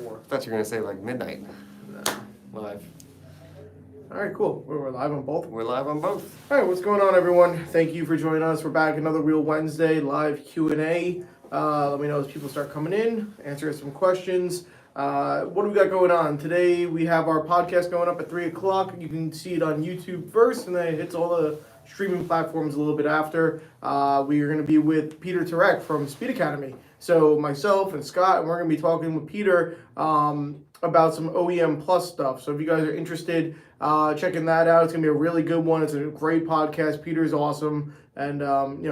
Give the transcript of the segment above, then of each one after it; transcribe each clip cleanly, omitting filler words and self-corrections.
4. I thought you were going to say like midnight. No. Live. All right, cool. We're live on both. We're live on both. All right, what's going on, everyone? Thank you for joining us. We're back another Wheel Wednesday live Q&A. Let me know as people start coming in, answer some questions. What do we got going on? Today we have our podcast going up at 3 o'clock. You can see it on YouTube first, and then it hits all the streaming platforms a little bit after. We are going to be with Peter Turek from Speed Academy. So myself and Scott, and we're going to be talking with Peter about some OEM Plus stuff. So if you guys are interested, checking that out, it's going to be a really good one. It's a great podcast. Peter's awesome. And,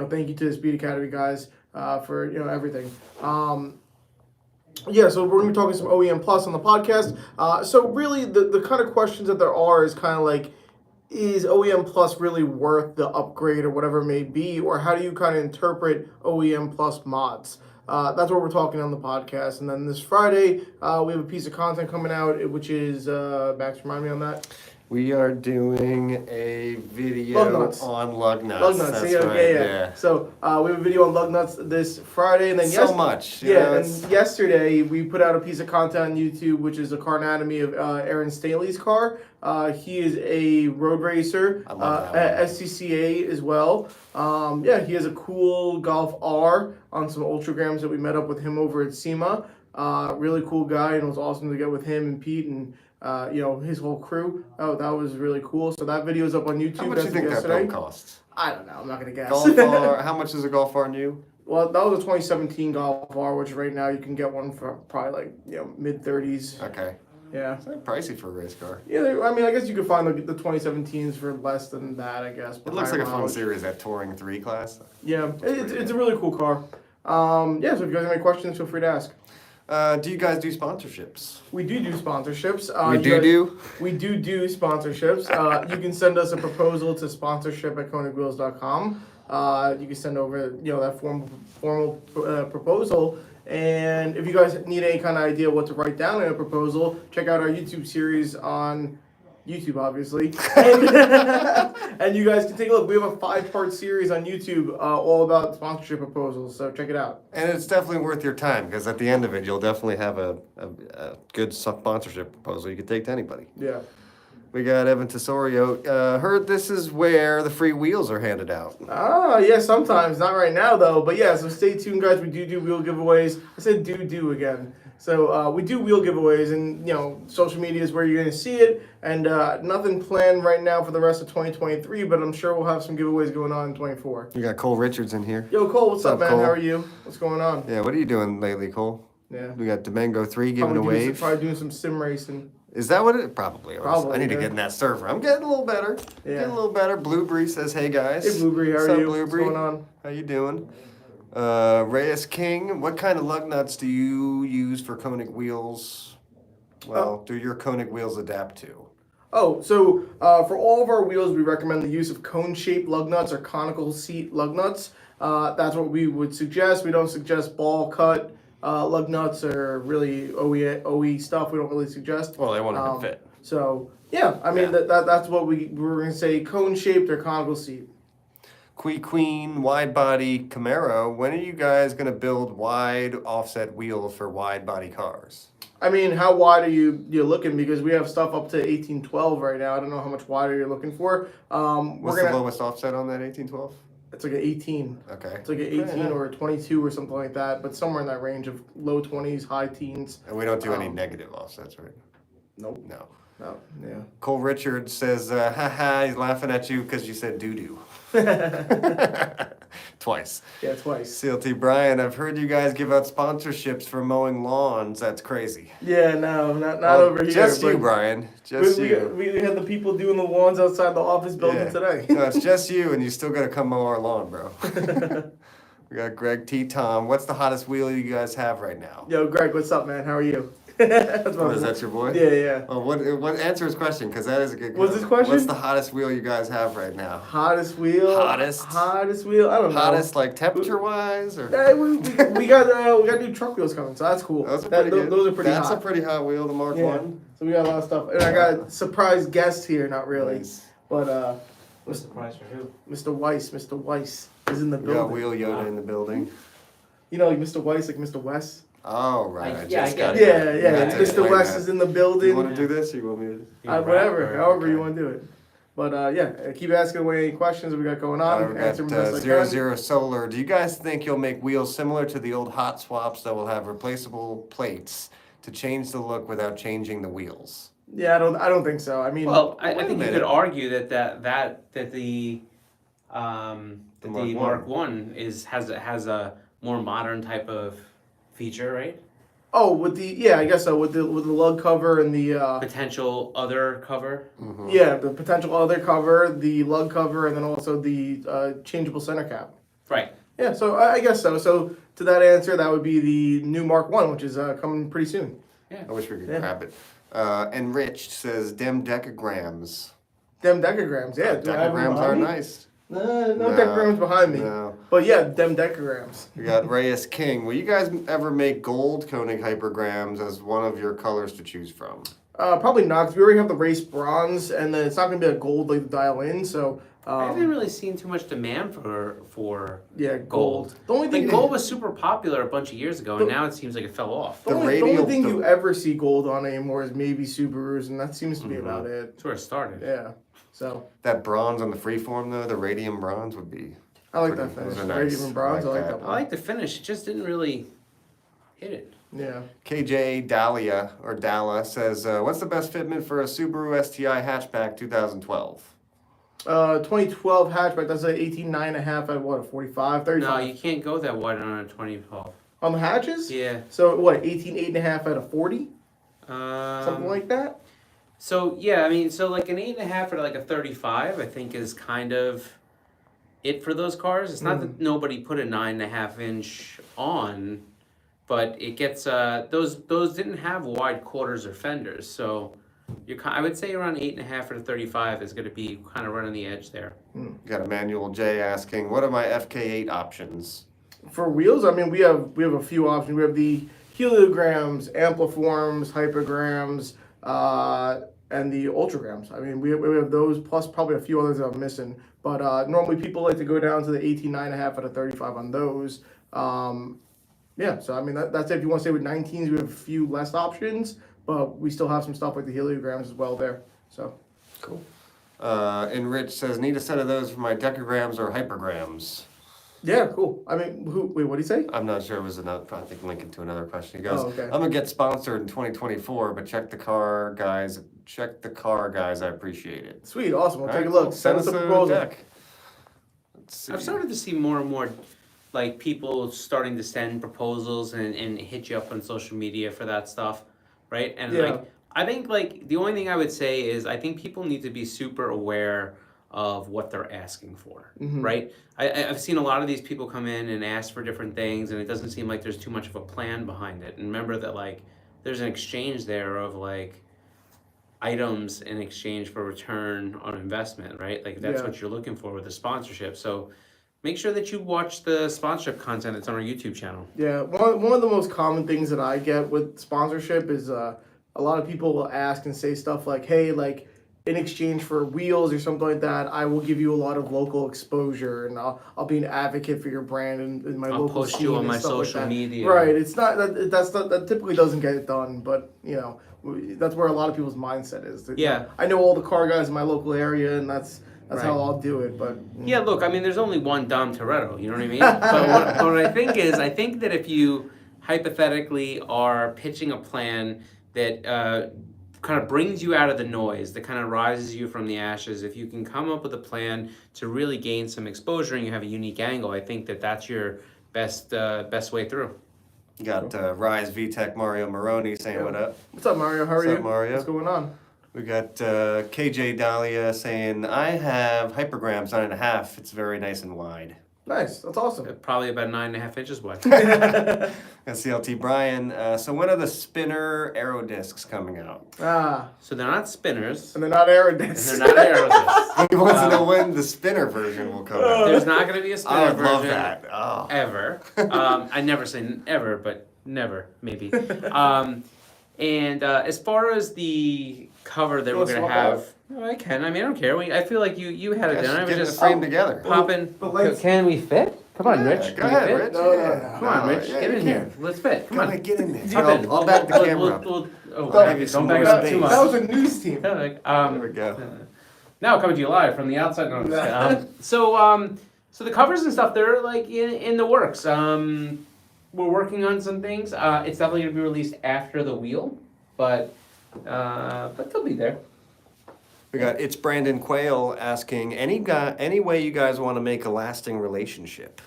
thank you to the Speed Academy guys for, everything. So we're going to be talking some OEM Plus on the podcast. So really the kind of questions that there are is kind of like, is OEM Plus really worth the upgrade or whatever it may be? Or how do you kind of interpret OEM Plus mods? That's what we're talking on the podcast. And then this Friday, we have a piece of content coming out, which is, Max, remind me on that. We are doing a video on lug nuts. Lug nuts, That's right. Yeah. So we have a video on lug nuts this Friday, and then and yesterday we put out a piece of content on YouTube, which is a car anatomy of Aaron Staley's car. He is a road racer at SCCA as well. He has a cool Golf R on some Ultragrams that we met up with him over at SEMA. Really cool guy, and it was awesome to get with him and Pete and his whole crew. Oh, that was really cool. So that video is up on YouTube. How much do you think that build costs? I don't know. I'm not going to guess. Golf R, how much is a Golf R new? Well, that was a 2017 Golf R, which right now you can get one for probably mid-30s. Okay. Yeah. It's like pricey for a race car. Yeah, I guess you could find the 2017s for less than that, I guess. It looks like a fun series, that Touring 3 class. Yeah, it's a really cool car. So if you guys have any questions, feel free to ask. Do you guys do sponsorships? We do sponsorships. We do sponsorships. You can send us a proposal to sponsorship@konigwheels.com. You can send over that formal proposal. And if you guys need any kind of idea what to write down in a proposal, check out our YouTube series on YouTube, obviously. And you guys can take a look. We have a 5-part series on YouTube all about sponsorship proposals, so check it out. And it's definitely worth your time, because at the end of it, you'll definitely have a good sponsorship proposal you can take to anybody. Yeah. We got Evan Tesorio. Heard this is where the free wheels are handed out. Yeah, sometimes. Not right now, though. But yeah, so stay tuned, guys. We do wheel giveaways. I said do again. So we do wheel giveaways, and social media is where you're going to see it. And nothing planned right now for the rest of 2023, but I'm sure we'll have some giveaways going on in 24. You got Cole Richards in here. Yo, Cole, what's up, man? Cole? How are you? What's going on? Yeah, what are you doing lately, Cole? Yeah. We got Domingo 3 giving a wave. Probably doing some sim racing. Is that what it? Probably. I need to get in that server. I'm getting a little better. Yeah. Getting a little better. Blueberry says, hey, guys. Hey, Blueberry, how are you? What's going on? How you doing? Reyes King, what kind of lug nuts do you use for Konig wheels? Well, do your Konig wheels adapt to? So for all of our wheels, we recommend the use of cone-shaped lug nuts or conical seat lug nuts. That's what we would suggest. We don't suggest ball cut lug nuts or really OE stuff. We don't really suggest. Well, they won't even fit. So yeah, that's what we're going to say: cone-shaped or conical seat. Queen wide body Camaro. When are you guys going to build wide offset wheels for wide body cars? How wide are you looking? Because we have stuff up to 1812 right now. I don't know how much wider you're looking for. What's the lowest offset on that 1812? It's like an 18. Okay. It's like an 18 or a 22 or something like that, but somewhere in that range of low 20s, high teens. And we don't do any negative offsets, right? Nope. No. No, yeah. Cole Richards says, haha, he's laughing at you because you said doo-doo. Twice. Yeah, twice. CLT Brian, I've heard you guys give out sponsorships for mowing lawns. That's crazy. Yeah, no, not over here. Just you, Brian. Just you. We had the people doing the lawns outside the office building today. No, it's just you, and you still got to come mow our lawn, bro. We got Greg T. Tom. What's the hottest wheel you guys have right now? Yo, Greg, what's up, man? How are you? Is that your boy? Yeah. Well, what answer his question? Because that is a good. What's his question? What's the hottest wheel you guys have right now? Hottest wheel. Hottest wheel. I don't know. Hottest, like temperature wise, or we got new truck wheels coming, so that's cool. Those are pretty good. Those are pretty hot. That's a pretty hot wheel, the Mark 1. So we got a lot of stuff, and I got a surprise guest here. Not really, but What's the price for who? Mr. Weiss is in the building. We got Wheel Yoda in the building. Like Mr. Weiss, like Mr. West. Oh, right. I I get just it. got Yeah, You yeah. have to Mr. explain West that. is in the Do building. you want to do this or you want me to? Whatever, however you Okay. want to do it. But yeah, keep asking away any questions that we got going on. We Answer them got best I can. 00 Solar. Do you guys think you'll make wheels similar to the old hot swaps that will have replaceable plates to change the look without changing the wheels? Yeah, I don't think so. I mean, Well, I Wait a think you minute. could argue that the Mark Mark One has a more modern type of feature, right? oh, I guess so. With the lug cover and the Potential other cover. Mm-hmm. yeah, the potential other cover, the lug cover, and then also the changeable center cap. Right. Yeah, so I guess so. So to that answer, that would be the new Mark One, which is coming pretty soon. I wish we could Yeah. grab it. Enriched says dem decagrams. Them decagrams, yeah. Do I have them Decagrams behind are me? nice. No No, decagrams behind me. No. But yeah, them decagrams. We got Reyes King. Will you guys ever make gold Koenig hypergrams as one of your colors to choose from? Probably not, because we already have the race bronze, and then it's not going to be a gold like the dial in. So I haven't really seen too much demand for yeah, gold. The only thing Like gold was super popular a bunch of years ago, and now it seems like it fell off. The The only radial- thing the- you ever see gold on anymore is maybe Subarus, and that seems to be about it. That's where it started. Yeah. So That bronze on the freeform though, the radium bronze would be. I like Pretty- that finish. those are Radium nice. and bronze, I I like like that I one. like the finish. It just didn't really hit it. Yeah. KJ Dahlia or Dalla says, "What's the best fitment for a Subaru STI hatchback 2012?" 2012 hatchback, that's an 18.9.5 at what, a 45, 35? No, you can't go that wide on a 2012. On the hatches? Yeah. So what, 18.8.5 at a 40? Something like that? So yeah, I mean, so like an 8.5 or like a 35, I think is kind of it for those cars. It's not that nobody put a 9.5 inch on, but it gets those didn't have wide quarters or fenders, so I would say around 8.5 or 35 is going to be kind of right on the edge there. Got Emmanuel J asking, "What are my FK8 options?" For wheels, I mean, we have a few options. We have the heliograms, ampliforms, hypergrams, and the ultragrams. I mean, we have those plus probably a few others that I'm missing. But normally people like to go down to the 18.9.5 out of 35 on those. Yeah, so I mean that's it. If you want to stay with 19s, we have a few less options, but we still have some stuff like the heliograms as well there. So Cool. Enrich says, "Need a set of those for my decagrams or hypergrams." yeah, cool. I mean, wait, what did he say? I'm not sure. It was another. I think linking to another question. He goes, Oh, okay. "I'm gonna get sponsored in 2024, but check the car guys. Check the car guys. I appreciate it." Sweet, awesome. We'll All take a right, look. cool. Send us a a proposal. deck. Let's see. I've started to see more and more like people starting to send proposals and hit you up on social media for that stuff, right? And Yeah. like I think like the only thing I would say is I think people need to be super aware of what they're asking for, right? I've seen a lot of these people come in and ask for different things, and it doesn't seem like there's too much of a plan behind it. And remember that like there's an exchange there of like items in exchange for return on investment, right? Like that's Yeah. what you're looking for with a sponsorship. So make sure that you watch the sponsorship content that's on our YouTube channel. Yeah, one of the most common things that I get with sponsorship is a lot of people will ask and say stuff like, "Hey, like in exchange for wheels or something like that, I will give you a lot of local exposure, and I'll be an advocate for your brand and my I'll local post scene you on and my stuff like social that." media. Right? It's not that typically doesn't get it done, but you know that's where a lot of people's mindset is. Yeah. I know all the car guys in my local area, and that's Right. how I'll do it. But Yeah, look, I mean, there's only one Dom Toretto, you know what I mean? But what I think is, I think that if you hypothetically are pitching a plan that kind of brings you out of the noise, that kind of rises you from the ashes, if you can come up with a plan to really gain some exposure and you have a unique angle, I think that that's your best way through. You got Rise VTech Mario Moroni saying, "What up?" what's up, Mario? How are What's you? up, Mario? What's going on? We got KJ Dahlia saying, "I have hypergrams 9.5. It's very nice and wide." Nice, that's awesome. Probably about 9.5 inches wide. And CLT Brian, "So when are the spinner aero discs coming out?" So they're not spinners, And they're not and aerodiscs. they're not aero discs. He wants to know when the spinner version will come out. There's not going to be a spinner I would version. love that. Oh. Ever. I never say ever, but never, maybe. And as far as the cover that You we're wanna going to swap have, no, I mean, I don't care. I feel like you had it Guys done. I should was get just it framed together. popping. But let's- Can we fit? Come on, Rich. Go Can you ahead, fit? Rich. No, Yeah. Come on, Rich. Yeah, Get you in can. here. Let's fit. Come Go on. ahead, get in there. Hop in. I'll back the camera up. Oh, I'll give you some don't more back up space. too much. That was a news team. Like, There we go. Now coming to you live from the outside. No, I'm just kidding. So the covers and stuff, they're like in the works. We're working on some things. It's definitely gonna be released after the wheel, but they'll be there. We got It's Brandon Quayle asking, any way you guys want to make a lasting relationship?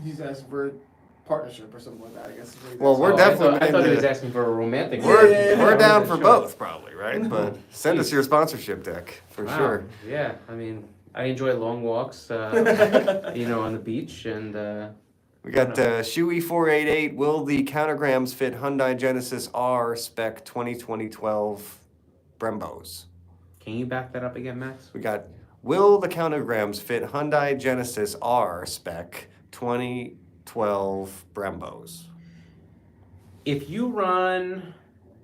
He's asking for a partnership or something like that, I guess. Is what he Well, does. we're I definitely thought he into- was asking for a romantic. We're down for Sure. both, probably, right? But send us your sponsorship deck for Wow. sure. Yeah, I mean, I enjoy long walks, on the beach, and We got Shuey488. Will the countergrams fit Hyundai Genesis R spec 2012 Brembos? can you back that up again, Max? We got, will the countergrams fit Hyundai Genesis R spec 2012 Brembos? If you run,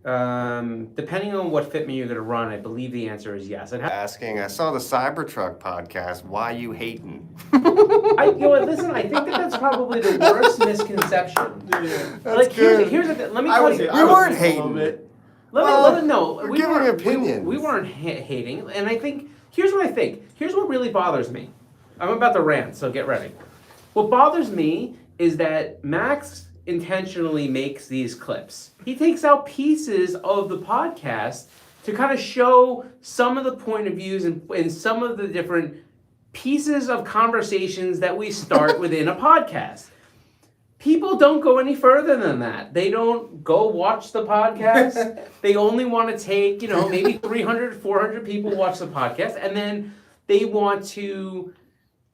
depending on what fitment you're going to run, I believe the answer is yes. Asking, I saw the Cybertruck podcast. Why you hating? Listen, I think that's probably the worst misconception. Yeah. That's here's good. the thing. Let me I tell would say you. We I would weren't think a little hating. bit. Let me know. we're giving opinions. We weren't hating, and I think here's what I think. Here's what really bothers me. I'm about to rant, so get ready. What bothers me is that Max intentionally makes these clips. He takes out pieces of the podcast to kind of show some of the point of views and some of the different pieces of conversations that we start within a podcast. People don't go any further than that. They don't go watch the podcast. They only want to take, maybe 300, 400 people watch the podcast, and then they want to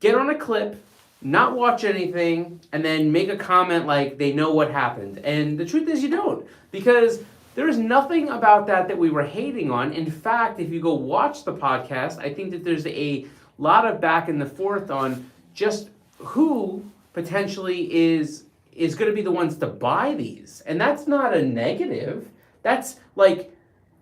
get on a clip, not watch anything, and then make a comment like they know what happened. And the truth is you don't, because there's nothing about that we were hating on. In fact, if you go watch the podcast, I think that there's a lot of back and forth on just who potentially is going to be the ones to buy these. And that's not a negative. That's like,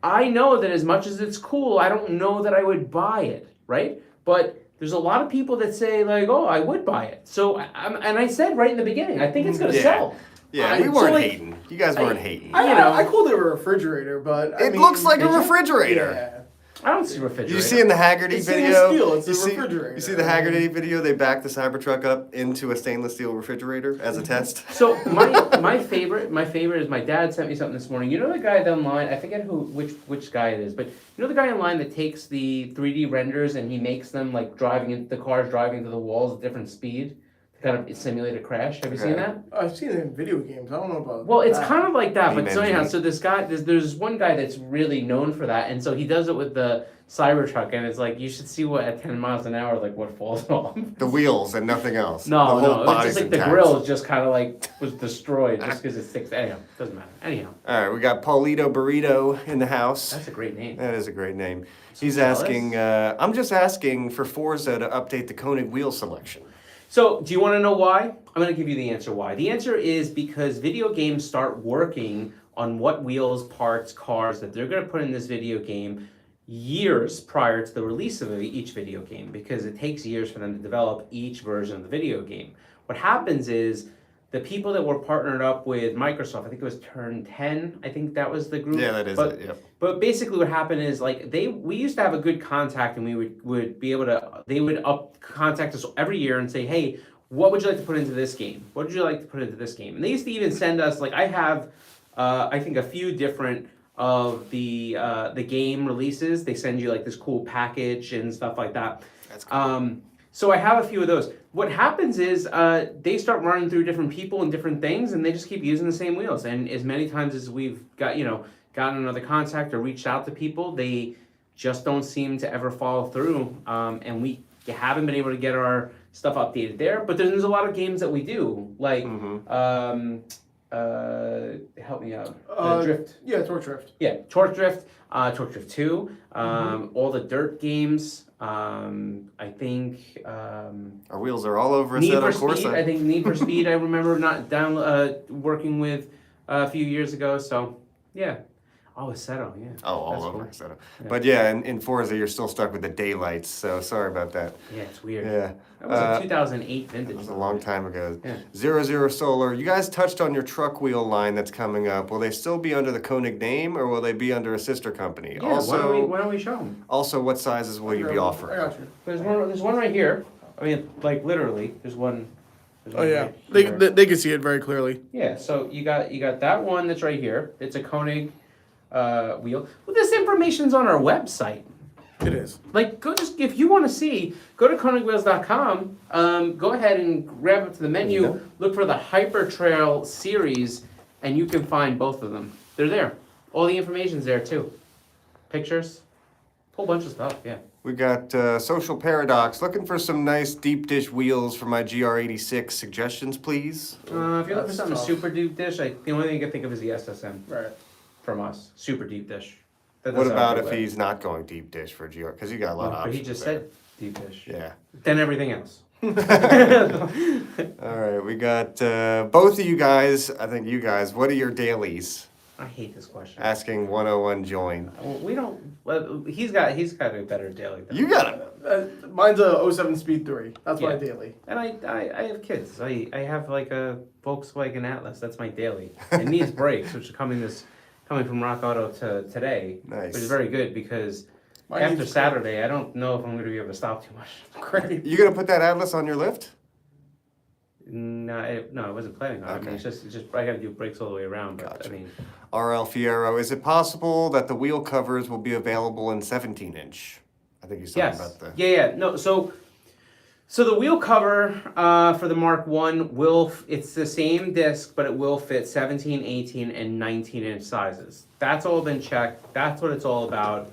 I know that as much as it's cool, I don't know that I would buy it, right? But there's a lot of people that say like, oh, I would buy it. So, and I said right in the beginning, I think it's going to sell. Yeah, we weren't hating. You guys weren't hating. I called it a refrigerator, but It looks like a refrigerator. Yeah. I don't see refrigerator. You see in the Haggerty It's video? stainless steel, it's you a see, refrigerator. You see the Haggerty video? They backed the Cybertruck up into a stainless steel refrigerator as a test. So my favorite is my dad sent me something this morning. You know the guy online, I forget which guy it is, but you know the guy online that takes the 3D renders and he makes them like the cars driving to the walls at different speed to kind of simulate a crash. Have you seen that? I've seen it in video games. I don't know about Well, it's that. kind of like that, but so Amen, anyhow, Jimmy. so this guy, there's one guy that's really known for that, and so he does it with the Cybertruck, and it's like, you should see what at 10 miles an hour, like what falls off. The wheels and nothing else. No, the whole it's body's just like the intact. grill is just kind of like was destroyed just because it sticks. Anyhow, doesn't matter. Anyhow, All right, we got Paulito Burrito in the house. that's a great name. That is a great name. He's Jealous? asking, I'm just asking for Forza to update the KONIG wheel selection. So, do you want to know why? I'm going to give you the answer why. The answer is because video games start working on what wheels, parts, cars that they're going to put in this video game years prior to the release of each video game, because it takes years for them to develop each version of the video game. What happens is the people that were partnered up with Microsoft, I think it was Turn 10, I think that was the group. Yeah, that is but, it, yep. But basically what happened is like we used to have a good contact, and we would be able to, they would contact us every year and say, hey, what would you like to put into this game? What would you like to put into this game? And they used to even send us, like I have, I think a few different of the game releases. They send you like this cool package and stuff like that. That's cool. So I have a few of those. What happens is they start running through different people and different things, and they just keep using the same wheels. And as many times as we've got, gotten another contact or reached out to people, they just don't seem to ever follow through. And we haven't been able to get our stuff updated there. But there's a lot of games that we do, like help me out. Drift. Yeah, Torch Drift. Yeah, Torque Drift, Torque Drift 2, all the dirt games. I think Our wheels are all over Need for Assetto Speed. I Corsa. think Need for Speed. I remember not working with a few years ago. So yeah, Oh, Aceto, yeah. Oh, all That's over cool. Aceto. Yeah. But yeah, in Forza, you're still stuck with the daylights, so sorry about that. Yeah, it's weird. Yeah. That was a 2008 vintage. That was a long time ago. Yeah. 00 Solar, you guys touched on your truck wheel line that's coming up. Will they still be under the Koenig name, or will they be under a sister company? Yeah, why don't we show them? Also, what sizes will you be I offering? got you. There's one right here. I mean, like literally, there's one. Oh yeah, right they here. they can see it very clearly. Yeah, so you got that one that's right here. It's a Koenig wheel. Well, this information's on our website. It is. Like, go just if you want to see, go to KonigWheels.com. Go ahead and grab it to the menu. Look for the Hyper Trail series, and you can find both of them. They're there. All the information's there too. Pictures, whole bunch of stuff. Yeah. We got Social Paradox, looking for some nice deep dish wheels for my GR86. Suggestions, please. If you're looking for That's something tough. super deep dish, the only thing I can think of is the SSM Right. from us. Super deep dish. That What does about sound if good. he's not going deep dish for GR? Because you got a lot of But options. he just there. said deep dish. Yeah. Then everything else. All right, we got both of you guys. I think you guys. What are your dailies? I hate this question. Asking 101 join. Well, we don't. Well, he's got a better daily. Than You us. got it. Mine's a 07 Speed 3. That's my Yeah. daily. And I have kids. I have like a Volkswagen Atlas. That's my daily. It needs brakes, which are coming from Rock Auto to today. Nice. Which is very good because Mine after needs Saturday, I don't know if I'm going to be able to stop too much. Great. You gonna put that Atlas on your lift? No, I wasn't planning on it. I mean, Okay. it's just I got to do brakes all the way around. But Gotcha. I mean, RL Fierro, is it possible that the wheel covers will be available in 17-inch? I think he's talking yes, about the. yeah. No, so the wheel cover for the Mark One it's the same disc, but it will fit 17, 18, and 19-inch sizes. That's all been checked. That's what it's all about.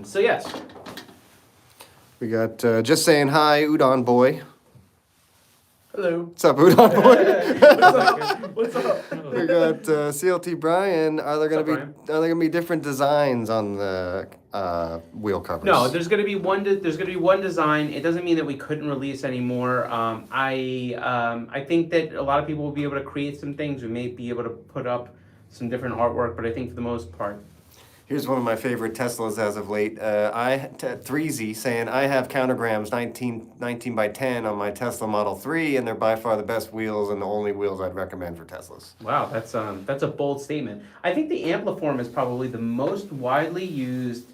So yes. We got just saying hi, Udon Boy. Hello. What's up, Udon Boy? What's up? We got CLT Brian. Are there What's gonna up, be are there gonna be different designs on the wheel covers? No, there's gonna be one. There's gonna be one design. It doesn't mean that we couldn't release any more. I think that a lot of people will be able to create some things. We may be able to put up some different artwork, but I think for the most part, Here's one of my favorite Teslas as of late. 3Z saying, I have countergrams 19 by 10 on my Tesla Model 3, and they're by far the best wheels and the only wheels I'd recommend for Teslas. wow, that's a bold statement. I think the Ampliform is probably the most widely used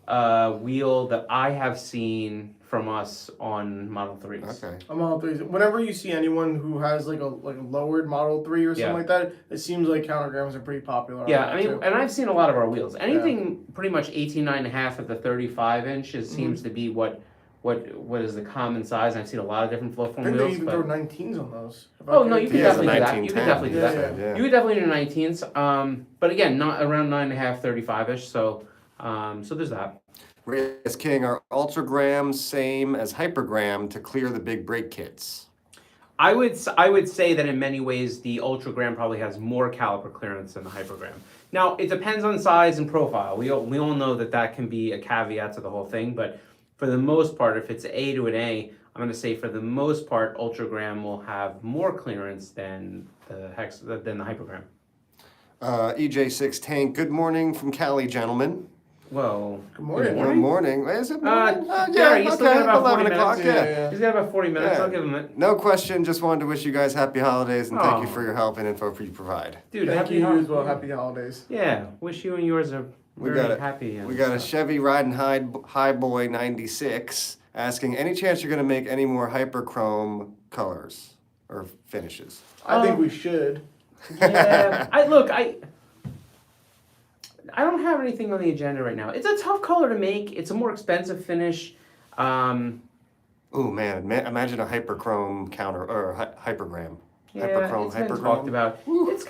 wheel that I have seen from us on Model 3s. Okay. I'm Model 3s. Whenever you see anyone who has like a lowered Model 3 or something Yeah. like that, it seems like countergrams are pretty popular. on Yeah, that, I mean, too. and I've seen a lot of our wheels. Anything pretty much 18.5 at the 35 inches seems to be what is the common size. I've seen a lot of different flow I form think they wheels. even But... throw 19s on those. If I Oh could- no, you can Yeah, the definitely do that. You can 1910. definitely do that. Yeah, yeah. You could definitely do 19s. But again, not around 9.5, 35ish. So there's that. Reyes King, are Ultragrams same as Hypergram to clear the big brake kits? I would say that in many ways the Ultragram probably has more caliper clearance than the Hypergram. Now it depends on size and profile. We all know that can be a caveat to the whole thing, but for the most part, if it's A to an A, I'm going to say for the most part, Ultragram will have more clearance than the Hypergram. EJ6 Tank, good morning from Cali, gentlemen. Well, Good morning. Good morning. Is it morning? Gary, he's still got about 40 o'clock, minutes. yeah. He's got about 40 minutes. Yeah. I'll give him it. No question, just wanted to wish you guys happy holidays and thank you Aw. for your help and info you provide. Dude, Thank happy you hol- as well. Happy holidays. Yeah, wish you and yours are We very got it. happy. And We got a stuff. Chevy Riding High Boy 96 asking, any chance you're going to make any more hyperchrome colors or finishes? I think we should. Yeah, I don't have anything on the agenda right now. It's a tough color to make. It's a more expensive finish. Oh man, imagine a hyperchrome counter or hypergram. Yeah, Hyperchrome, it's been hyperchrome. talked about. It's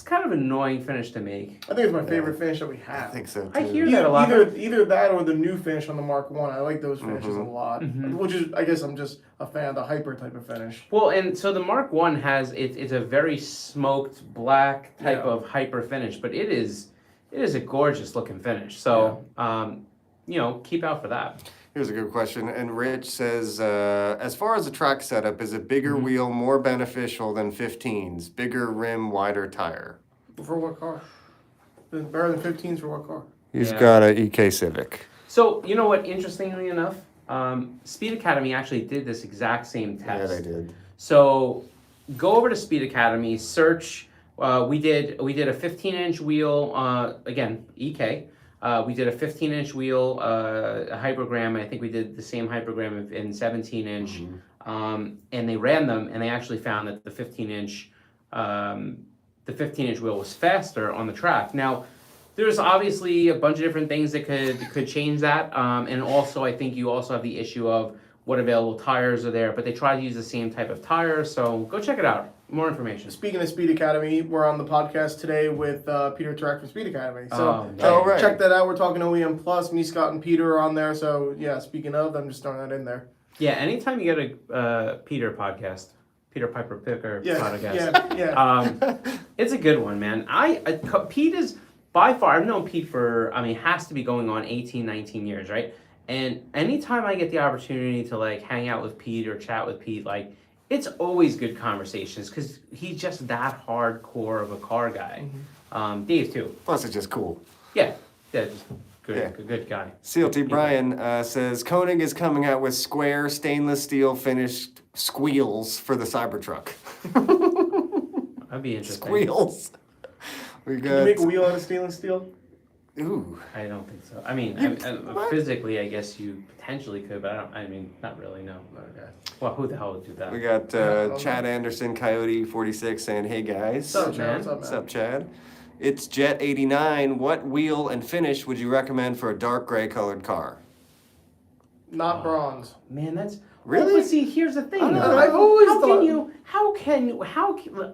kind of an annoying finish to make. I think it's my favorite finish that we have. I think so too. I hear that a lot. Either that or the new finish on the Mark One. I like those finishes a lot. Mhm. Which is, I guess, I'm just a fan of the hyper type of finish. Well, and so the Mark One has it's a very smoked black type Yeah. of hyper finish, but it is a gorgeous looking finish. So keep out for that. Here's a good question. And Rich says, as far as the track setup, is a bigger wheel more beneficial than 15s? Bigger rim, wider tire? For what car? Better than 15s for what car? He's Yeah. got a EK Civic. So, you know what, interestingly enough, Speed Academy actually did this exact same test. Yeah, they did. So, go over to Speed Academy, search. We did a 15-inch wheel. Again, EK. We did a 15-inch wheel, a hypergram. I think we did the same hypergram in 17-inch. And they ran them, and they actually found that the 15-inch wheel was faster on the track. Now, there's obviously a bunch of different things that could change that, and also I think you also have the issue of what available tires are there. But they try to use the same type of tire, so go check it out. More information. Speaking of Speed Academy, we're on the podcast today with Peter Turek from Speed Academy. So right. check that out. We're talking OEM Plus. Me, Scott, and Peter are on there. So yeah, speaking of, I'm just throwing that in there. Yeah, anytime you get a Peter podcast, Peter Piper Picker podcast, Yeah. it's a good one, man. Pete is by far, I've known Pete for, has to be going on 18, 19 years, right? And anytime I get the opportunity to like hang out with Pete or chat with Pete, like it's always good conversations because he's just that hardcore of a car guy. Dave too. Plus, it's just cool. Yeah, just good guy. CLT Brian says Konig is coming out with square stainless steel finished squeals for the Cybertruck. That'd be interesting. Squeals. We got. Can you make a wheel out of stainless steel? Ooh. I don't think so. Physically, I guess you potentially could, but not really, no. Okay. Well, who the hell would do that? We got Chad Anderson, Coyote 46, saying, "Hey guys, What's up, man? Chad? what's up, Chad? It's Jet 89. What wheel and finish would you recommend for a dark gray colored car?" Not bronze. Man, that's Really? Well, but see, here's the thing. I don't know. though. I've always how thought- can you?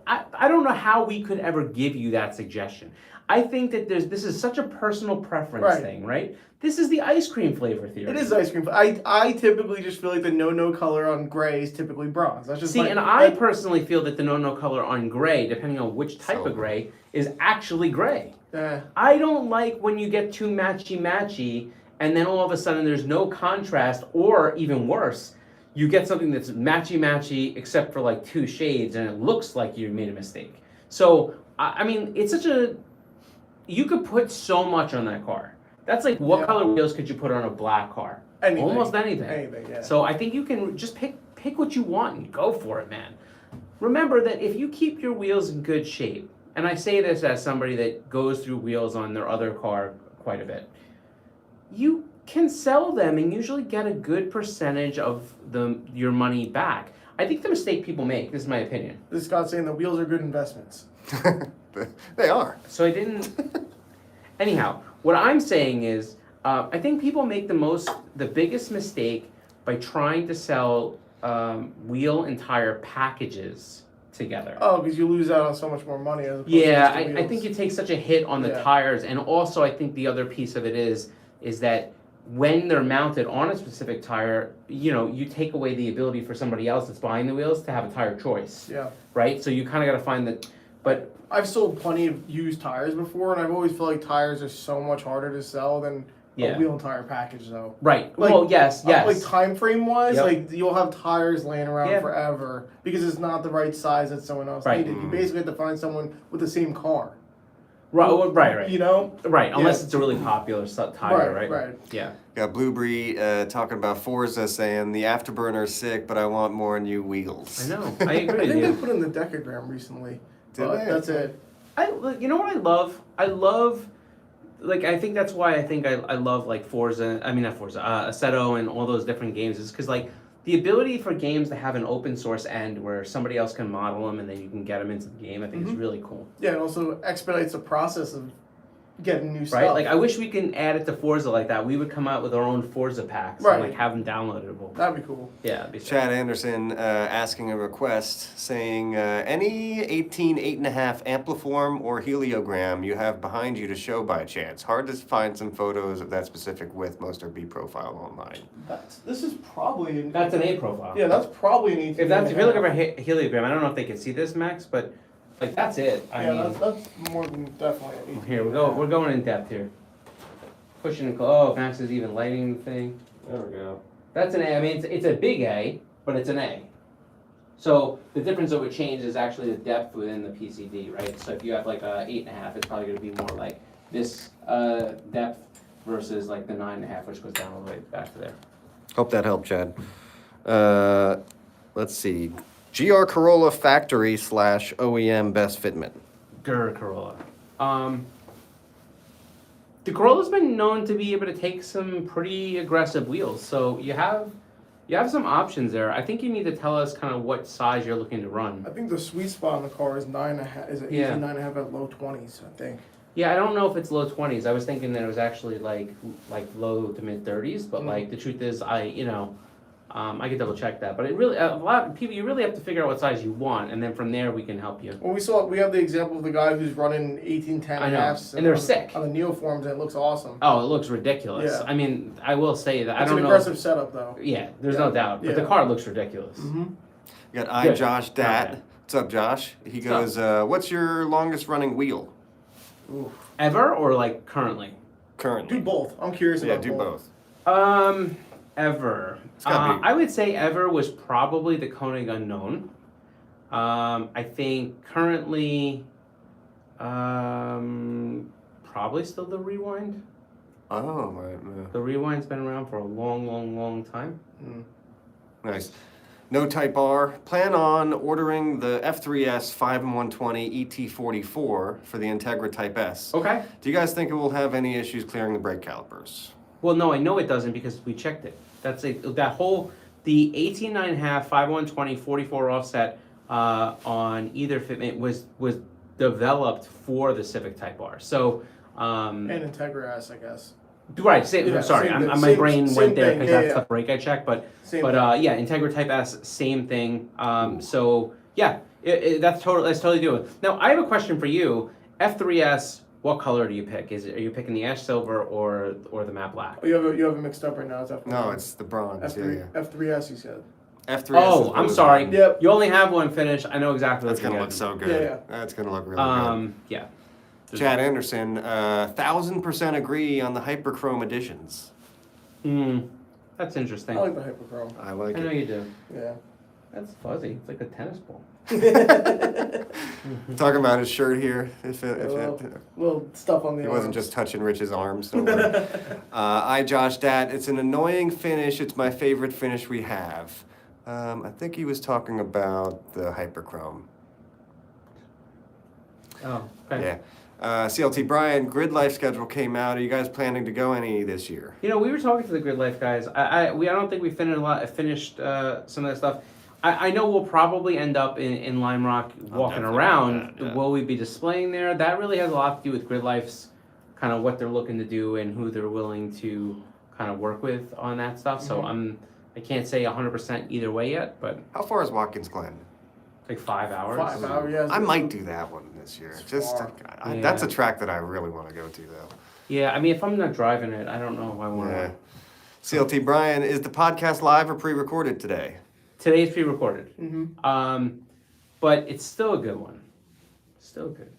I don't know how we could ever give you that suggestion. I think that this is such a personal preference Right. thing, right? This is the ice cream flavor theory. It is ice cream. I typically just feel like the no color on gray is typically bronze. That's just See, my, and I personally feel that the no color on gray, depending on which type So- of gray, is actually gray. Eh. I don't like when you get too matchy, and then all of a sudden there's no contrast, or even worse, you get something that's matchy except for like two shades, and it looks like you made a mistake. So, it's such a... You could put so much on that car. That's like, what color wheels could you put on a black car? Anything. Almost anything. Anything, yeah. So I think you can just pick what you want and go for it, man. Remember that if you keep your wheels in good shape, and I say this as somebody that goes through wheels on their other car quite a bit, you can sell them and usually get a good percentage of your money back. I think the mistake people make, this is my opinion. This is Scott saying the wheels are good investments. They are. So I didn't... Anyhow, what I'm saying is, I think people make the biggest mistake by trying to sell wheel and tire packages together. Oh, because you lose out on so much more money. As opposed Yeah, to just the I think wheels. you take such a hit on the Yeah. tires, and also I think the other piece of it is that when they're mounted on a specific tire, you take away the ability for somebody else that's buying the wheels to have a tire choice, Yeah. right? So you kind of got to find that, but I've sold plenty of used tires before, and I've always felt like tires are so much harder to sell than Yeah. a wheel and tire package, though. right. Like, Well, yes. Like time frame wise, Yep. like you'll have tires laying around Yeah. forever because it's not the right size that someone else Right. needed. You basically have to find someone with the same car. Right. You know? Right, unless Yeah. it's a really popular tire, right? Right. Yeah. Got Blueberry talking about Forza, saying the afterburner is sick, but I want more new wheels. I know. I I agree with think they you. put in the decagram recently. Did But they? that's it. You know what I love? I think that's why I love like Forza. I mean, not Forza, Assetto and all those different games is because like the ability for games to have an open source end where somebody else can model them and then you can get them into the game. I think is really cool. Yeah, it also expedites the process of getting new stuff. Right? Like I wish we can add it to Forza like that. We would come out with our own Forza packs Right. and like have them downloadable. That'd be cool. Yeah, it'd be sick. Chad Anderson asking a request, saying any 18 8.5 ampliform or heliogram you have behind you to show by chance. Hard to find some photos of that specific width. Most are B profile online. This is probably That's an A profile. yeah, that's probably an 18. If you're looking for heliogram, I don't know if they can see this, Max, but like that's it. I Yeah, mean, that's more than definitely an 18. here we go. We're going in depth here. Pushing and oh, Max is even lighting the thing. There we go. That's an A. I mean, it's a big A, but it's an A. So the difference that would change is actually the depth within the PCD, right? So if you have like a 8.5, it's probably going to be more like this depth versus like the 9.5, which goes down all the way back to there. Hope that helped, Chad. Let's see. GR Corolla factory / OEM best fitment. Corolla. The Corolla's been known to be able to take some pretty aggressive wheels, so you have some options there. I think you need to tell us kind of what size you're looking to run. I think the sweet spot on the car is 9.5. Is it 9.5 at low 20s? I think. Yeah, I don't know if it's low 20s. I was thinking that it was actually like low to mid 30s, but like the truth is, I could double check that. But it really, a lot of people, you really have to figure out what size you want, and then from there we can help you. Well, we have the example of the guy who's running 1810 I know, halves, and they're sick on the Neoforms, and it looks awesome. Oh, it looks ridiculous. Yeah. I mean, I will say that It's I don't an know. aggressive setup, though. Yeah, there's no doubt. But the car looks ridiculous. Mm-hmm. You got Good. Josh Dat. Okay. What's up, Josh? He What's goes, what's your longest running wheel? Ooh. Ever or like currently? Currently. Do both. I'm curious about do both. Ever. It's gotta be. I would say ever was probably the Konig Unknown. I think currently, probably still the Rewind. Oh, right. The Rewind's been around for a long, long, long time. Mm. Nice. No Type R. Plan on ordering the F3S 5-in-120 ET44 for the Integra Type S. Okay. Do you guys think it will have any issues clearing the brake calipers? Well, no, I know it doesn't because we checked it. That's the 18.5 5-in-120 44 offset on either fitment was developed for the Civic Type R. So. And Integra S, I guess. Right. Yeah, sorry, same thing, my brain same went there thing, because that's the brake I checked. But Same yeah, Integra Type S, same thing. So yeah, that's totally doable. Now I have a question for you. F3S, what color do you pick? Are you picking the ash silver or the matte black? Oh, you have it mixed up right now. It's F1. No, it's the bronze. F3S, you said. F3S. Oh, I'm sorry. Yep. You only have one finish. I know exactly That's what you're gonna look so good. Yeah. That's gonna look really good. Yeah. Chad Anderson, 1000% agree on the Hyperchrome editions. That's interesting. I like the Hyperchrome. I like I know it. you do. Yeah. That's fuzzy. It's like a tennis ball. Talking about his shirt here. Little stuff on the He wasn't arms. just touching Rich's arms. Don't worry. Josh Dat. It's an annoying finish. It's my favorite finish we have. I think he was talking about the Hyperchrome. Oh, okay. Yeah. CLT Brian, grid life schedule came out. Are you guys planning to go any this year? You know, we were talking to the Grid Life guys. I don't think we finished some of that stuff. I know we'll probably end up in Lime Rock walking definitely around. do that, yeah. Will we be displaying there? That really has a lot to do with Grid Life's kind of what they're looking to do and who they're willing to kind of work with on that stuff. So I can't say 100% either way yet, but How far is Watkins Glen? like 5 hours. 5 hours, yeah. I might do that one this year. It's Just far. That's a Yeah. track that I really want to go to, though. Yeah, I mean, if I'm not driving it, I don't know if I want to. Yeah. CLT Brian, is the podcast live or pre-recorded today? Today's pre-recorded. But it's still a good one. Still good.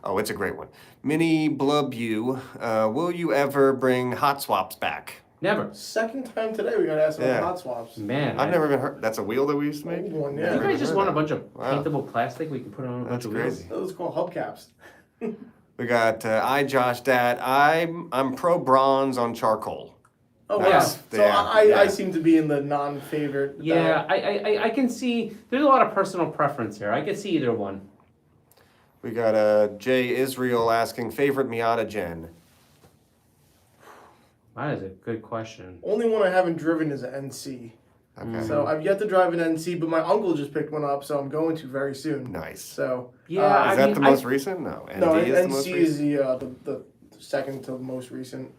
Oh, it's a great one. Mini Blub you, will you ever bring hot swaps back? Never. Second time today we got asked about Yeah. hot swaps. Man. I've never even heard. That's a wheel that we used to make? Old one, You yeah. guys just want a bunch of Wow. paintable plastic we can put on a bunch That's of wheels? crazy. Those called hubcaps. We got Josh Dat. I'm pro bronze on charcoal. Oh, That's- wow. So yeah, I yeah. seem to be in the non-favorite. Yeah, I can see there's a lot of personal preference here. I can see either one. We got Jay Israel asking favorite Miata gen. That is a good question. Only one I haven't driven is an NC. Okay. So I've yet to drive an NC, but my uncle just picked one up, so I'm going to very soon. Nice. So Yeah, Is that the most recent? No. ND no, is the NC most is recent? the second to most recent.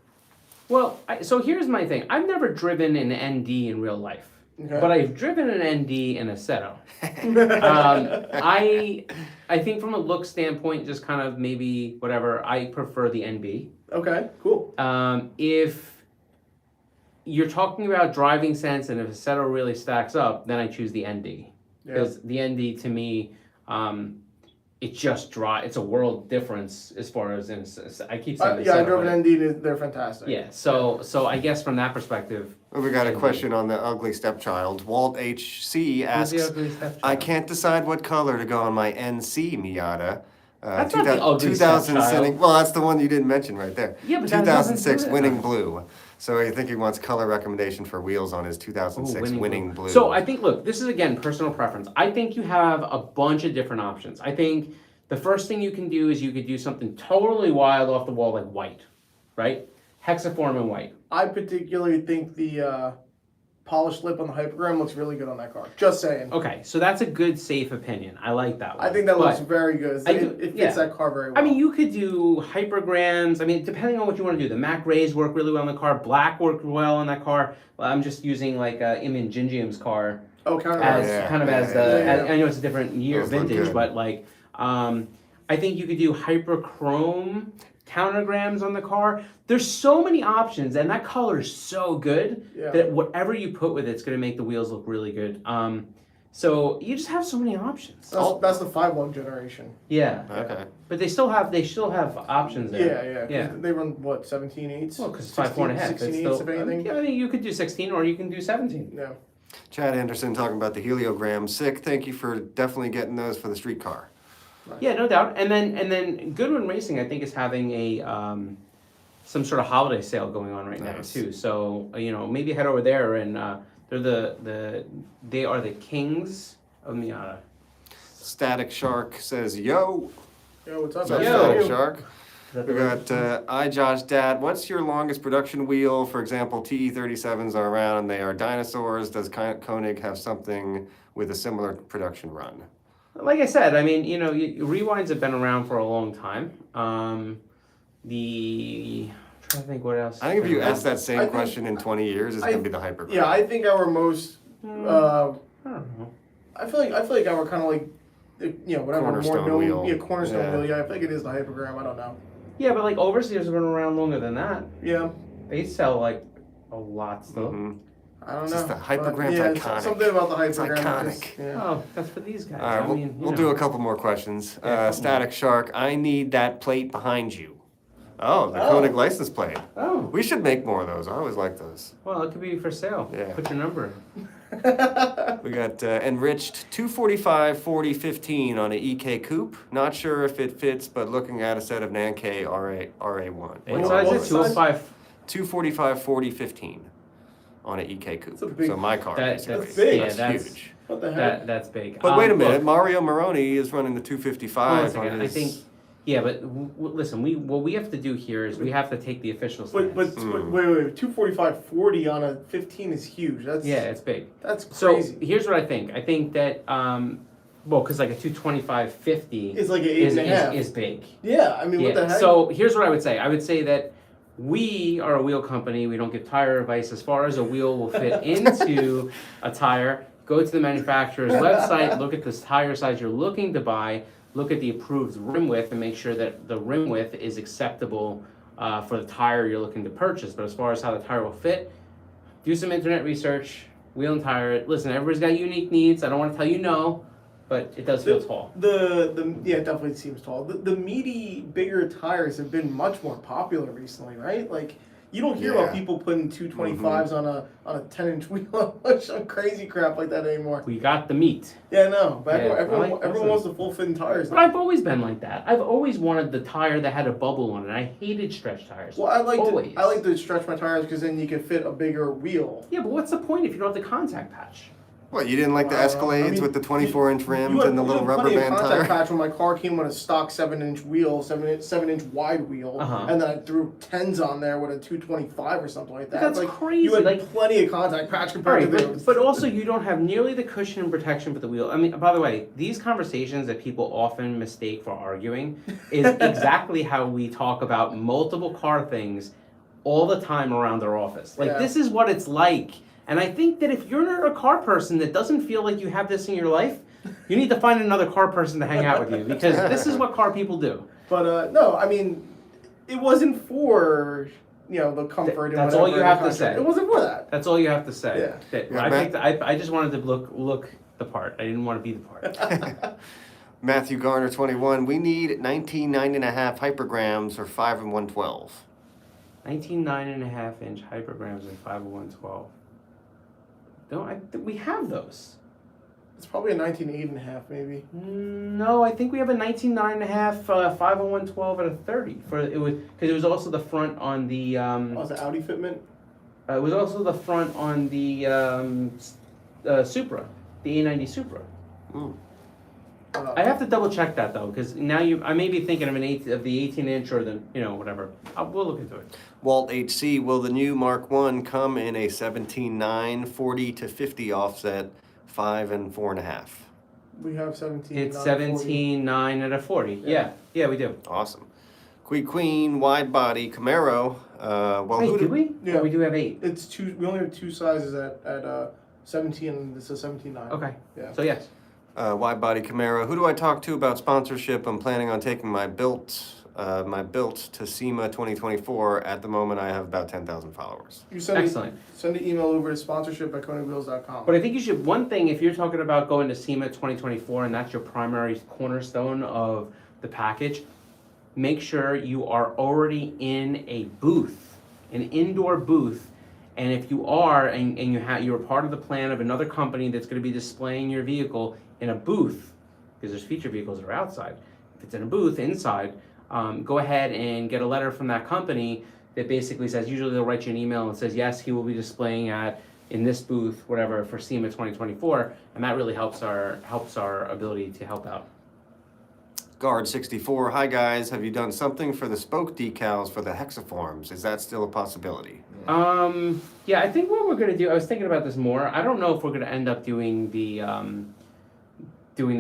Well, so here's my thing. I've never driven an ND in real life, Okay. but I've driven an ND in a Seto. I think from a look standpoint, just kind of maybe whatever, I prefer the NB. Okay, cool. If you're talking about driving sense and if a Seto really stacks up, then I choose the ND. Yeah. Because the ND to me, it just it's a world difference as far as I keep saying the Yeah, I Seto, drove but- an ND. They're fantastic. Yeah, so I guess from that perspective, Well, we got a ND. question on the ugly stepchild. Walt HC who's asks, the ugly stepchild? I can't decide what color to go on my NC Miata. That's not the ugly 2000 stepchild. well, that's the one you didn't mention right there. Yeah, but that doesn't 2006 do it. winning blue. So I think he wants color recommendation for wheels on his 2006 winning blue. So I think, look, this is again personal preference. I think you have a bunch of different options. I think the first thing you can do is you could do something totally wild off the wall like white, right? Hexaform and white. I particularly think the polished lip on the Hypergram looks really good on that car. Just saying. Okay, so that's a good, safe opinion. I like that one. I think that looks But very good. It fits that car very well. I mean, you could do hypergrams. I mean, depending on what you want to do. The Mac Rays work really well on the car. Black worked well on that car. Well, I'm just using like Imin Jinjiam's car oh, kind of as I know it's a different year Those look vintage, good. but like I think you could do hyperchrome countergrams on the car. There's so many options, and that color is so good that whatever you put with it's going to make the wheels look really good. So you just have so many options. That's the 5.1 generation. Yeah. Okay. But they still have options there. Yeah. They run what 17.8s? Well, because it's 5.4.5. 16.8s if anything. Yeah, I mean, you could do 16 or you can do 17. Yeah. Chad Anderson talking about the heliograms. Sick. Thank you for definitely getting those for the street car. Yeah, no doubt. And then Goodwin Racing, I think, is having a some sort of holiday sale going on right now too. So maybe head over there and they are the kings of Miata. Static Shark says, "Yo, Yo, what's up? what's up, Yo. Static Shark?" We got Josh Dad. What's your longest production wheel? For example, TE37s are around and they are dinosaurs. Does Konig have something with a similar production run? Like I said, I mean, rewinds have been around for a long time. I'm trying to think what else. I think if you ask that same I think- question in 20 years, it's gonna be the Hypergram. Yeah, I think our most. I don't know. I feel like our kind of like, whatever Cornerstone more wheel. known, cornerstone Yeah. wheel. Yeah, I think it is the Hypergram. I don't know. Yeah, but like overseers have been around longer than that. Yeah, They sell like a lot still. Mhm. I don't know. Just the But, Hypergram's yeah, iconic. Something about the It's Hypergram. iconic. Just, yeah. Oh, that's for these guys. All right, I mean, we'll do a couple more questions. Static Shark, I need that plate behind you. Oh, the Koenig license plate. Oh, We should make more of those. I always like those. well, it could be for sale. Yeah. Put your number in. We got enriched 245 40 15 on an EK coupe. Not sure if it fits, but looking at a set of Nankei RA1. What What size what is it? 205. 245 40 15 on an EK coupe. That's a big- So my car, That's basically. big. Yeah, That's that's huge. What the heck? that's big. But wait a minute, Look, Mario Moroni is running the hold on a 255 second. on I his... think, yeah, but listen, what we have to do here is we have to take the official stance. But wait, 245/40 on a 15 is huge. That's yeah, it's big. That's So crazy. here's what I think. I think that because like a 225/50 It's like an 8.5. is big. Yeah, I mean, what the heck? So here's what I would say. I would say that we are a wheel company. We don't give tire advice. As far as a wheel will fit into a tire, go to the manufacturer's website, look at the tire size you're looking to buy, look at the approved rim width, and make sure that the rim width is acceptable for the tire you're looking to purchase. But as far as how the tire will fit, do some internet research, wheel and tire. Listen, everybody's got unique needs. I don't want to tell you no, but it does feel tall. Yeah, it definitely seems tall. The meaty, bigger tires have been much more popular recently, right? Like you don't hear about Yeah. people putting 225s on a 10-inch wheel or some crazy crap like that anymore. We got the meat. Yeah, no, but Yeah, everyone listen. wants the full fitting tires. But I've always been like that. I've always wanted the tire that had a bubble on it. I hated stretch tires. Well, I like always. to stretch my tires because then you can fit a bigger wheel. Yeah, but what's the point if you don't have the contact patch? What, you didn't like the Escalades I mean, with the 24-inch rims You had- and the you little had rubber plenty of band contact tire? patch when my car came with a stock 7-inch wheel, 7-inch wide wheel, Uh-huh. and then I threw 10s on there with a 225 or something like that. That's like, crazy, You had like- plenty of contact patch All compared right, to but, those. but also you don't have nearly the cushion and protection for the wheel. I mean, by the way, these conversations that people often mistake for arguing is exactly how we talk about multiple car things all the time around our office. Like, Yeah. this is what it's like. And I think that if you're not a car person that doesn't feel like you have this in your life, you need to find another car person to hang out with you because this is what car people do. But no, I mean, it wasn't for the comfort. That's and all you whatever have to the say. It wasn't for that. That's all you have to say. Yeah. That- Yeah, I Matt- think that I just wanted to look the part. I didn't want to be the part. Matthew Garner, 21. We need 19 9.5 hypergrams or 5 and 112. 19 9.5-inch hypergrams and 50112. We have those. It's probably a 19.8.5, maybe. No, I think we have a 19.9.5 50112 at a 30 for it was because it was also the front on the Oh, it's an Audi fitment. it was also the front on the Supra, the A90 Supra. I have to double check that though, because now I may be thinking of of the 18-inch or the whatever. We'll look into it. Walt HC, will the new Mark 1 come in a 17.9, 40 to 50 offset, 5 and 4.5? We have 17. It's 17. 17.9 at a 40. Yeah, we do. Awesome. Queen wide body Camaro. Well, Wait, do we? Yeah. Oh, we do have 8. It's two. We only have two sizes at 17, and this is 17.9. Okay. Yeah. So yes. Wide body Camaro. Who do I talk to about sponsorship? I'm planning on taking my built to SEMA 2024. At the moment, I have about 10,000 followers. You send Excellent. Send an email over to sponsorship@konigwheels.com. But I think you should, one thing, if you're talking about going to SEMA 2024 and that's your primary cornerstone of the package, make sure you are already in a booth, an indoor booth. And if you are, and you're part of the plan of another company that's going to be displaying your vehicle in a booth, because there's feature vehicles that are outside. If it's in a booth inside, go ahead and get a letter from that company that basically says, usually they'll write you an email and says, yes, he will be displaying in this booth, whatever, for SEMA 2024, and that really helps our ability to help out. Guard 64. Hi guys, have you done something for the spoke decals for the hexaforms? Is that still a possibility? Yeah, I think what we're gonna do, I was thinking about this more. I don't know if we're gonna end up doing the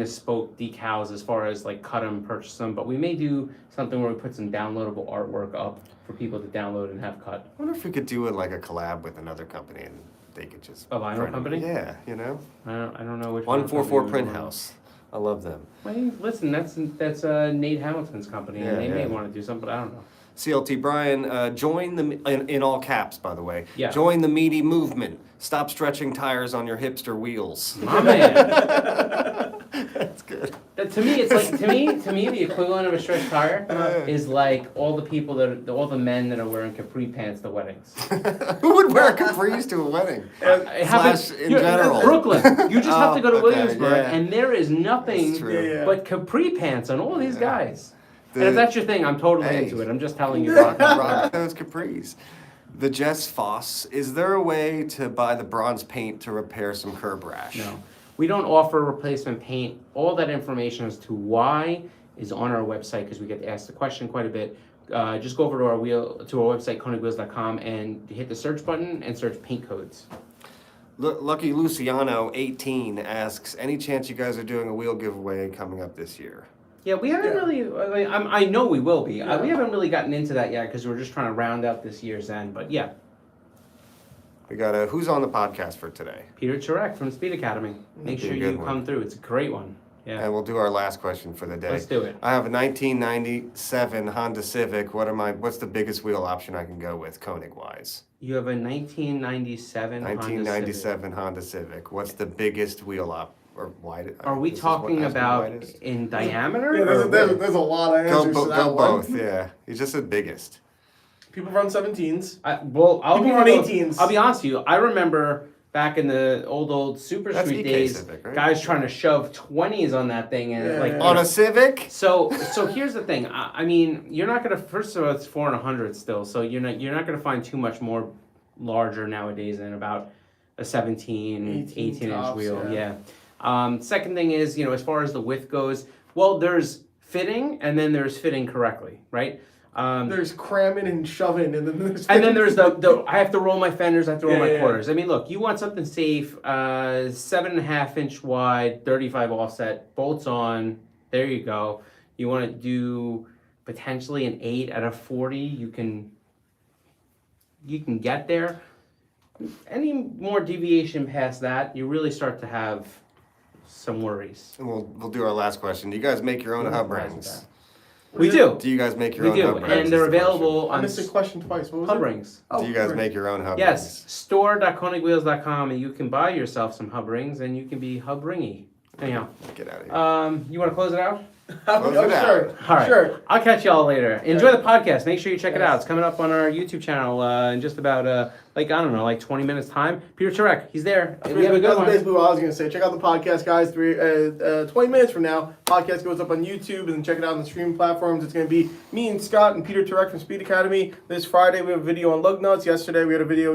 spoke decals as far as like cut them, purchase them, but we may do something where we put some downloadable artwork up for people to download and have cut. I wonder if we could do it like a collab with another company and they could just... A vinyl company? Yeah, you know? I don't know which 144 company Print we want. House. I love them. Well, listen, that's Nate Hamilton's company, Yeah, and they may yeah. want to do something, but I don't know. CLT Brian, join the, in all caps, by the way, Yeah. join the meaty movement. Stop stretching tires on your hipster wheels. My man. That's good. To me, it's like to me, the equivalent of a stretched tire is like all the men that are wearing capri pants to weddings. Who would wear capris to a wedding? It happens Slash in general. Brooklyn. You just have to go to Okay, Williamsburg, yeah. and there is nothing That's true. Yeah. but capri pants on all these guys. The- And if that's your thing, I'm totally Hey. into it. I'm just telling you. Rock those capris. The Jess Foss, is there a way to buy the bronze paint to repair some curb rash? No. We don't offer replacement paint. All that information as to why is on our website because we get asked the question quite a bit. Just go over to our website, konigwheels.com, and hit the search button and search paint codes. Lucky Luciano 18 asks, any chance you guys are doing a wheel giveaway coming up this year? Yeah, we haven't Yeah. really. I know we will be. Yeah. We haven't really gotten into that yet because we're just trying to round out this year's end. But yeah, We got who's on the podcast for today? Peter Turek from Speed Academy. Make sure a you good one. come through. It's a great one. Yeah, And we'll do our last question for the day. let's do it. I have a 1997 Honda Civic. What's the biggest wheel option I can go with, Konig wise? You have a 1997. 1997 Honda Civic. What's the biggest wheel or wide? Are we this is what talking has been about widest? in diameter? Yeah, or there's a lot of answers to that Go one. both, yeah. You just said biggest. People run 17s. Well, I'll People be run real- 18s. I'll be honest with you. I remember back in the old Super That's Street EK days, Civic, right? guys trying to shove 20s on that thing, and Yeah. like On a Civic? So here's the thing. I mean, you're not gonna. First of all, it's 4 and 100 still, so you're not gonna find too much more larger nowadays than about a 17, 18 inch tops, wheel. yeah. Yeah. Second thing is, as far as the width goes, well, there's fitting and then there's fitting correctly, right? There's cramming and shoving, and then there's the I have to roll my fenders, I have to roll Yeah, my yeah. quarters. I mean, look, you want something safe, 7.5 inch wide, 35 offset, bolts on. There you go. You want to do potentially an 8 out of 40. You can get there. Any more deviation past that, you really start to have some worries. And we'll do our last question. Do you guys make your own hub rings? We do. Do you guys make your We own do, hub rings? and they're is the question. available I on missed the question twice. What was hub it? rings. Oh, Do you guys right. make your own hub Yes, rings? store.konigwheels.com, and you can buy yourself some hub rings, and you can be hub ringy. Anyhow, Get out of here. you want to close it out? Close it out. Sure. All right. Sure. I'll catch y'all later. Enjoy the podcast. Make sure you check it out. It's coming up on our YouTube channel in just about, 20 minutes time. Peter Turek, he's there. We have a good That's one. basically what I was going to say. Check out the podcast, guys. 20 minutes from now, podcast goes up on YouTube, and then check it out on the streaming platforms. It's going to be me and Scott and Peter Turek from Speed Academy. This Friday, we have a video on lug nuts. Yesterday, we had a video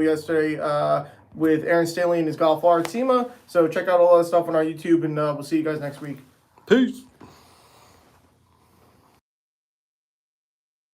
with Aaron Stanley and his Golf R SEMA. So check out all that stuff on our YouTube, and we'll see you guys next week. Peace.